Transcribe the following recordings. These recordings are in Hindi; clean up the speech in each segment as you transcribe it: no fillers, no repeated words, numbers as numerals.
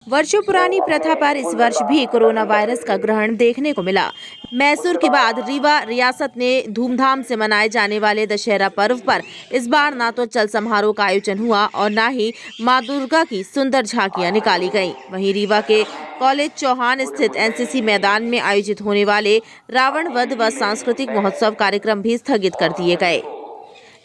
वर्षों पुरानी प्रथा पर इस वर्ष भी कोरोना वायरस का ग्रहण देखने को मिला। मैसूर के बाद रीवा रियासत ने धूमधाम से मनाए जाने वाले दशहरा पर्व पर इस बार ना तो चल समारोह का आयोजन हुआ और न ही मां दुर्गा की सुंदर झांकियां निकाली गईं। वहीं रीवा के कॉलेज चौहान स्थित एनसीसी मैदान में आयोजित होने वाले रावण वध व सांस्कृतिक महोत्सव कार्यक्रम भी स्थगित कर दिए गए।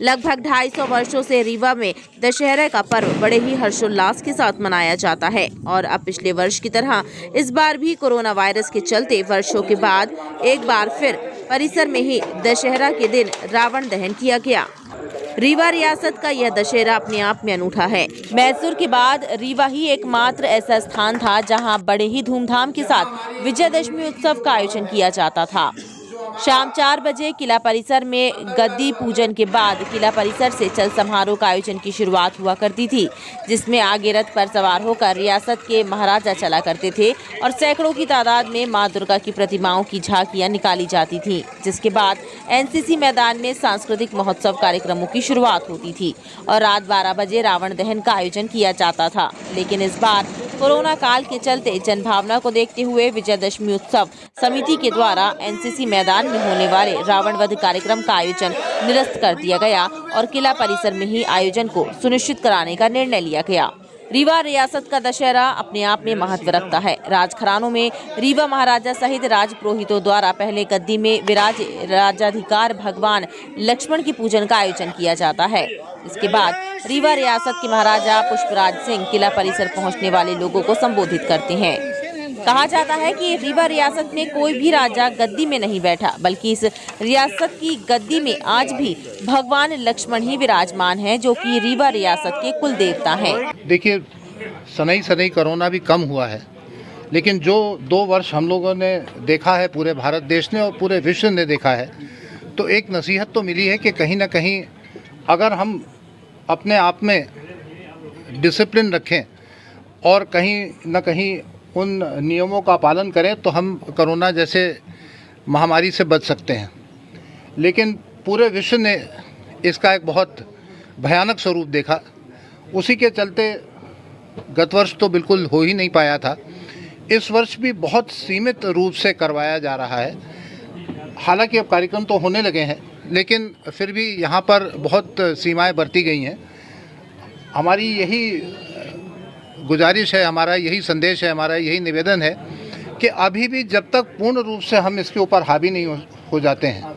लगभग 250 वर्षों से रीवा में दशहरा का पर्व बड़े ही हर्षोल्लास के साथ मनाया जाता है और अब पिछले वर्ष की तरह इस बार भी कोरोना वायरस के चलते वर्षों के बाद एक बार फिर परिसर में ही दशहरा के दिन रावण दहन किया गया। रीवा रियासत का यह दशहरा अपने आप में अनूठा है। मैसूर के बाद रीवा ही एकमात्र ऐसा स्थान था जहां बड़े ही धूमधाम के साथ विजयदशमी उत्सव का आयोजन किया जाता था। शाम 4 बजे किला परिसर में गद्दी पूजन के बाद किला परिसर से चल समारोह का आयोजन की शुरुआत हुआ करती थी, जिसमें आगे रथ पर सवार होकर रियासत के महाराजा चला करते थे और सैकड़ों की तादाद में मां दुर्गा की प्रतिमाओं की झांकियां निकाली जाती थीं। जिसके बाद एनसीसी मैदान में सांस्कृतिक महोत्सव कार्यक्रमों की शुरुआत होती थी और रात 12 बजे रावण दहन का आयोजन किया जाता था। लेकिन इस बार कोरोना काल के चलते जनभावना को देखते हुए विजयदशमी उत्सव समिति के द्वारा एनसीसी मैदान में होने वाले रावण वध कार्यक्रम का आयोजन निरस्त कर दिया गया और किला परिसर में ही आयोजन को सुनिश्चित कराने का निर्णय लिया गया। रीवा रियासत का दशहरा अपने आप में महत्व रखता है। राजघरानों में रीवा महाराजा सहित राजपुरोहितों द्वारा पहले गद्दी में विराज राजाधिकार भगवान लक्ष्मण की पूजन का आयोजन किया जाता है। इसके बाद रीवा रियासत के महाराजा पुष्पराज सिंह किला परिसर पहुंचने वाले लोगों को संबोधित करते हैं। कहा जाता है कि रीवा रियासत में कोई भी राजा गद्दी में नहीं बैठा, बल्कि इस रियासत की गद्दी में आज भी भगवान लक्ष्मण ही विराजमान हैं, जो कि रीवा रियासत के कुल देवता हैं। देखिए, सनई सनई कोरोना भी कम हुआ है, लेकिन जो 2 वर्ष हम लोगों ने देखा है, पूरे भारत देश ने और पूरे विश्व ने देखा है, तो एक नसीहत तो मिली है कि कहीं ना कहीं अगर हम अपने आप में डिसिप्लिन रखें और कहीं ना कहीं उन नियमों का पालन करें तो हम कोरोना जैसे महामारी से बच सकते हैं। लेकिन पूरे विश्व ने इसका एक बहुत भयानक स्वरूप देखा। उसी के चलते गत वर्ष तो बिल्कुल हो ही नहीं पाया था। इस वर्ष भी बहुत सीमित रूप से करवाया जा रहा है। हालांकि अब कार्यक्रम तो होने लगे हैं, लेकिन फिर भी यहाँ पर बहुत सीमाएं बरती गई हैं। हमारी यही गुजारिश है, हमारा यही संदेश है, हमारा यही निवेदन है कि अभी भी जब तक पूर्ण रूप से हम इसके ऊपर हावी नहीं हो जाते हैं,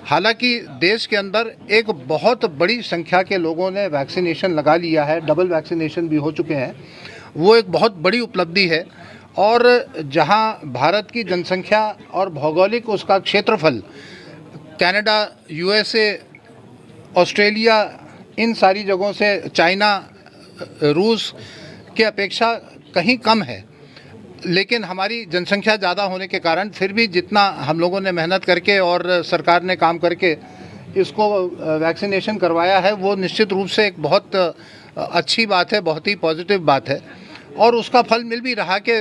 हालांकि देश के अंदर एक बहुत बड़ी संख्या के लोगों ने वैक्सीनेशन लगा लिया है, डबल वैक्सीनेशन भी हो चुके हैं, वो एक बहुत बड़ी उपलब्धि है। और जहां भारत की जनसंख्या और भौगोलिक उसका क्षेत्रफल कनाडा, यूएसए, ऑस्ट्रेलिया, इन सारी जगहों से, चाइना, रूस की अपेक्षा कहीं कम है, लेकिन हमारी जनसंख्या ज़्यादा होने के कारण फिर भी जितना हम लोगों ने मेहनत करके और सरकार ने काम करके इसको वैक्सीनेशन करवाया है, वो निश्चित रूप से एक बहुत अच्छी बात है, बहुत ही पॉजिटिव बात है। और उसका फल मिल भी रहा कि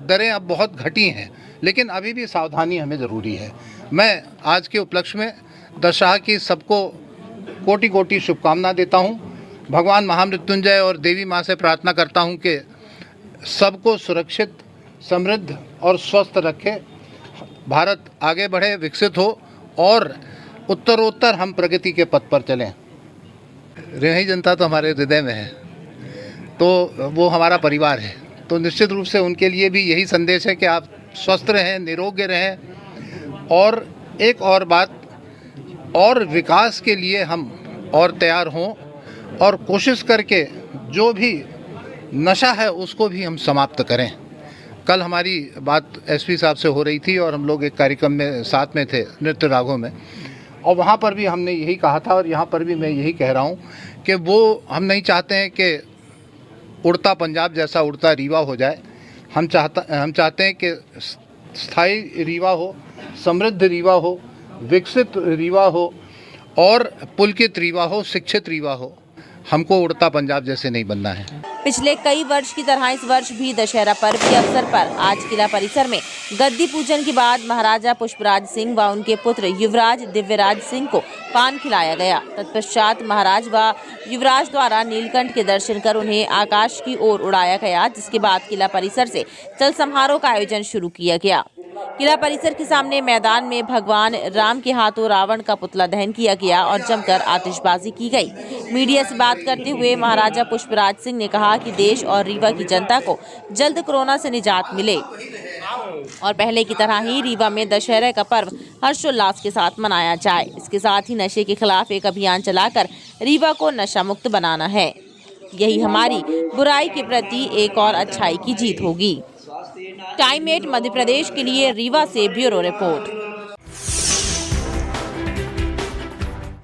दरें अब बहुत घटी हैं, लेकिन अभी भी सावधानी हमें ज़रूरी है। मैं आज के उपलक्ष्य में दशहरा की सबको कोटि कोटि शुभकामना देता हूँ। भगवान महामृत्युंजय और देवी माँ से प्रार्थना करता हूँ कि सबको सुरक्षित, समृद्ध और स्वस्थ रखे, भारत आगे बढ़े, विकसित हो और उत्तरोत्तर हम प्रगति के पथ पर चलें। रियाही जनता तो हमारे हृदय में है, तो वो हमारा परिवार है, तो निश्चित रूप से उनके लिए भी यही संदेश है कि आप स्वस्थ रहें, निरोग्य रहें। और एक और बात, और विकास के लिए हम और तैयार हों और कोशिश करके जो भी नशा है उसको भी हम समाप्त करें। कल हमारी बात एसपी साहब से हो रही थी और हम लोग एक कार्यक्रम में साथ में थे, नृत्य रागों में, और वहाँ पर भी हमने यही कहा था और यहाँ पर भी मैं यही कह रहा हूँ कि वो हम नहीं चाहते हैं कि उड़ता पंजाब जैसा उड़ता रीवा हो जाए। हम चाहते हैं कि स्थायी रीवा हो, समृद्ध रीवा हो, विकसित रीवा हो और पुलकित रीवा हो, शिक्षित रीवा हो। हमको उड़ता पंजाब जैसे नहीं बनना है। पिछले कई वर्ष की तरह इस वर्ष भी दशहरा पर्व के अवसर पर आज किला परिसर में गद्दी पूजन के बाद महाराजा पुष्पराज सिंह व उनके पुत्र युवराज दिव्यराज सिंह को पान खिलाया गया। तत्पश्चात महाराज व युवराज द्वारा नीलकंठ के दर्शन कर उन्हें आकाश की ओर उड़ाया गया, जिसके बाद किला परिसर से चल समारोह का आयोजन शुरू किया गया। किला परिसर के सामने मैदान में भगवान राम के हाथों रावण का पुतला दहन किया गया और जमकर आतिशबाजी की गई। मीडिया से बात करते हुए महाराजा पुष्पराज सिंह ने कहा कि देश और रीवा की जनता को जल्द कोरोना से निजात मिले और पहले की तरह ही रीवा में दशहरे का पर्व हर्षोल्लास के साथ मनाया जाए। इसके साथ ही नशे के खिलाफ एक अभियान चलाकर रीवा को नशा मुक्त बनाना है। यही हमारी बुराई के प्रति एक और अच्छाई की जीत होगी। टाइम 8 मध्य प्रदेश के लिए रीवा से ब्यूरो रिपोर्ट।